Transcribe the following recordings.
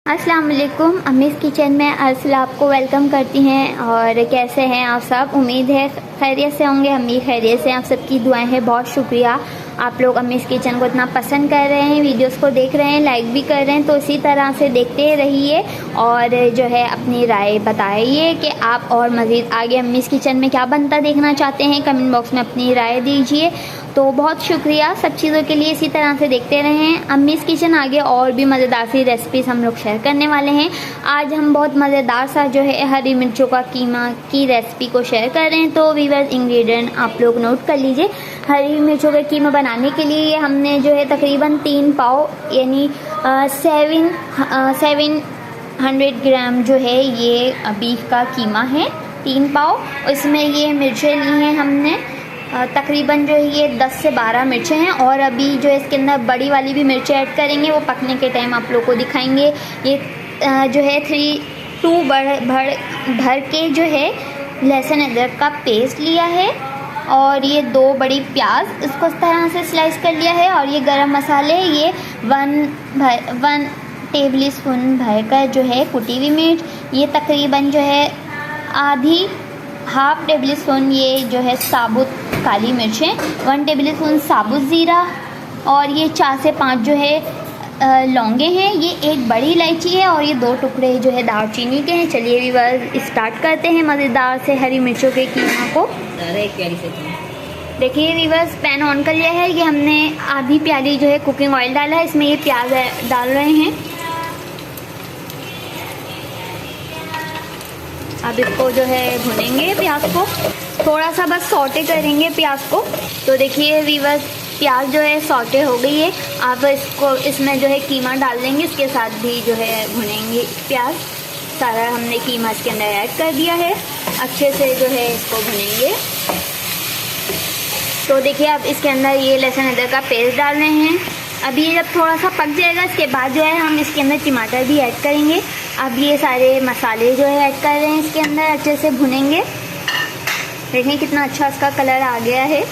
अस्सलाम वालेकुम। अम्मीज़ किचन में अर्सला आपको वेलकम करती हैं। और कैसे हैं आप सब? उम्मीद है खैरियत से होंगे। हम भी खैरियत से। आप सबकी दुआएं हैं। बहुत शुक्रिया आप लोग अम्मीज़ किचन को इतना पसंद कर रहे हैं, वीडियोस को देख रहे हैं, लाइक भी कर रहे हैं। तो इसी तरह से देखते रहिए और जो है अपनी राय बताइए कि आप और मज़ीद आगे अम्मीज़ किचन में क्या बनता देखना चाहते हैं। कमेंट बॉक्स में अपनी राय दीजिए। तो बहुत शुक्रिया सब चीज़ों के लिए। इसी तरह से देखते रहें अम्मीज़ किचन। आगे और भी मज़ेदार सी रेसिपीज़ हम लोग शेयर करने वाले हैं। आज हम बहुत मज़ेदार सा जो है हरी मिर्चों का कीमा की रेसिपी को शेयर कर रहे हैं। तो वीवर्स इंग्रेडिएंट आप लोग नोट कर लीजिए। हरी मिर्चों का कीमा बनाने के लिए हमने जो है तकरीबन 3 पाव यानी 700 ग्राम जो है ये बीफ का कीमा है। 3 पाव। इसमें ये मिर्चें ली हैं हमने तकरीबन जो है ये 10 से 12 मिर्चें हैं। और अभी जो है इसके अंदर बड़ी वाली भी मिर्चें ऐड करेंगे, वो पकने के टाइम आप लोग को दिखाएंगे। ये जो है 2 भर के जो है लहसुन अदरक का पेस्ट लिया है। और ये 2 बड़ी प्याज इसको इस तरह से स्लाइस कर लिया है। और ये गरम मसाले ये 1 टेबल स्पून भर कर जो है कुटी हुई मिर्च, ये तकरीबन जो है हाफ टेबल स्पून ये जो है साबुत काली मिर्चें, 1 टेबल स्पून साबुत ज़ीरा, और ये 4 से 5 जो है लौंगे हैं। ये 1 बड़ी इलायची है और ये 2 टुकड़े जो है दालचीनी के हैं। चलिए वीवर्स स्टार्ट करते हैं मज़ेदार से हरी मिर्चों के कीमा को। देखिए वीवर्स पैन ऑन कर लिया है। ये हमने आधी प्याली जो है कुकिंग ऑयल डाला है। इसमें ये प्याज डाल रहे हैं। अब इसको जो है भुनेंगे प्याज को, थोड़ा सा बस सौटे करेंगे प्याज को। तो देखिए वीवर्स प्याज जो है सौटे हो गई है। अब इसको इसमें जो है कीमा डाल देंगे, इसके साथ भी जो है भुनेंगे प्याज। सारा हमने कीमा इसके अंदर ऐड कर दिया है। अच्छे से जो है इसको भुनेंगे। तो देखिए अब इसके अंदर ये लहसुन अदरक का पेस्ट डाल रहे हैं। अभी ये जब थोड़ा सा पक जाएगा इसके बाद जो है हम इसके अंदर टमाटर भी ऐड करेंगे। अब ये सारे मसाले जो है ऐड कर रहे हैं इसके अंदर, अच्छे से भुनेंगे। देखें कितना अच्छा इसका कलर आ गया है।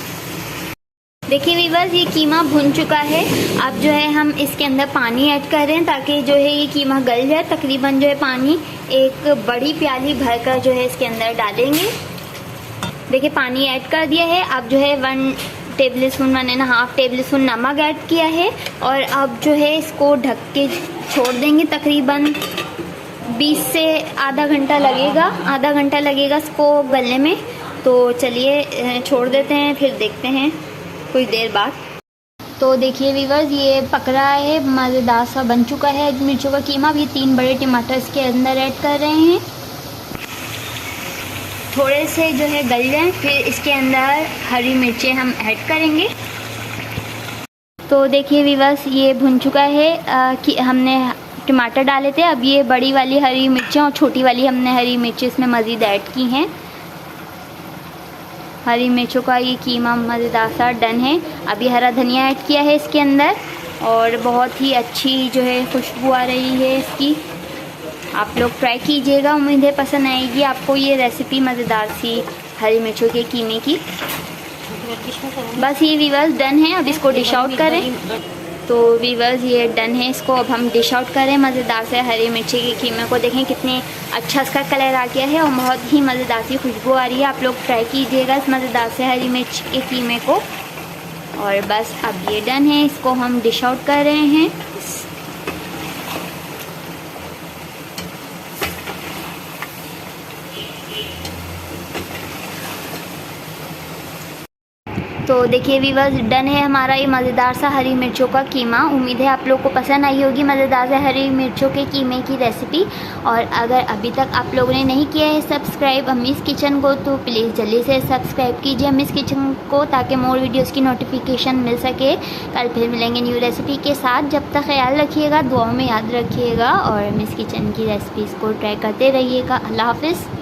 देखिए वीवर्स ये कीमा भुन चुका है। अब जो है हम इसके अंदर पानी ऐड कर रहे हैं ताकि जो है ये कीमा गल जाए। तकरीबन जो है पानी 1 बड़ी प्याली भरकर जो है इसके अंदर डालेंगे। देखिए पानी ऐड कर दिया है। अब जो है 1 टेबल स्पून 1.5 टेबल स्पून नमक ऐड किया है। और अब जो है इसको ढक के छोड़ देंगे। तकरीबन 20 से आधा घंटा लगेगा इसको गलने में। तो चलिए छोड़ देते हैं, फिर देखते हैं कुछ देर बाद। तो देखिए वीवर्स ये पक रहा है, मज़ेदार सा बन चुका है मिर्चों का कीमा। भी 3 बड़े टमाटर इसके अंदर ऐड कर रहे हैं। थोड़े से जो है गल जाएं, फिर इसके अंदर हरी मिर्चें हम ऐड करेंगे। तो देखिए वीवर्स ये भुन चुका है कि हमने टमाटर डाले थे। अब ये बड़ी वाली हरी मिर्चें और छोटी वाली हमने हरी मिर्चें इसमें मज़ीद ऐड की हैं। हरी मिर्चों का ये कीमा मज़ेदार सा डन है। अभी हरा धनिया ऐड किया है इसके अंदर और बहुत ही अच्छी जो है खुशबू आ रही है इसकी। आप लोग ट्राई कीजिएगा, उम्मीद है पसंद आएगी आपको ये रेसिपी मज़ेदार सी हरी मिर्चों के कीमे की। बस ये वीवर्स डन है। अब इसको डिश आउट करें। तो वीवर्स ये डन है, इसको अब हम डिश आउट करें मज़ेदार से हरी मिर्ची के कीमे को। देखें कितने अच्छा इसका कलर आ गया है और बहुत ही मज़ेदार सी खुशबू आ रही है। आप लोग ट्राई कीजिएगा इस मज़ेदार से हरी मिर्च के कीमे को। और बस अब ये डन है, इसको हम डिश आउट कर रहे हैं। तो देखिए वीवर्स डन है हमारा ये मज़ेदार सा हरी मिर्चों का कीमा। उम्मीद है आप लोग को पसंद आई होगी मज़ेदार से हरी मिर्चों के कीमे की रेसिपी। और अगर अभी तक आप लोगों ने नहीं किया है सब्सक्राइब अम्मीज़ किचन को, तो प्लीज़ जल्दी से सब्सक्राइब कीजिए अम्मीज़ किचन को, ताकि मोर वीडियोज़ की नोटिफिकेशन मिल सके। कल फिर मिलेंगे न्यू रेसिपी के साथ। जब तक ख्याल रखिएगा, दुआओं में याद रखिएगा और अम्मीज़ किचन की रेसिपीज़ को ट्राई करते रहिएगा। अल्लाह हाफ़िज़।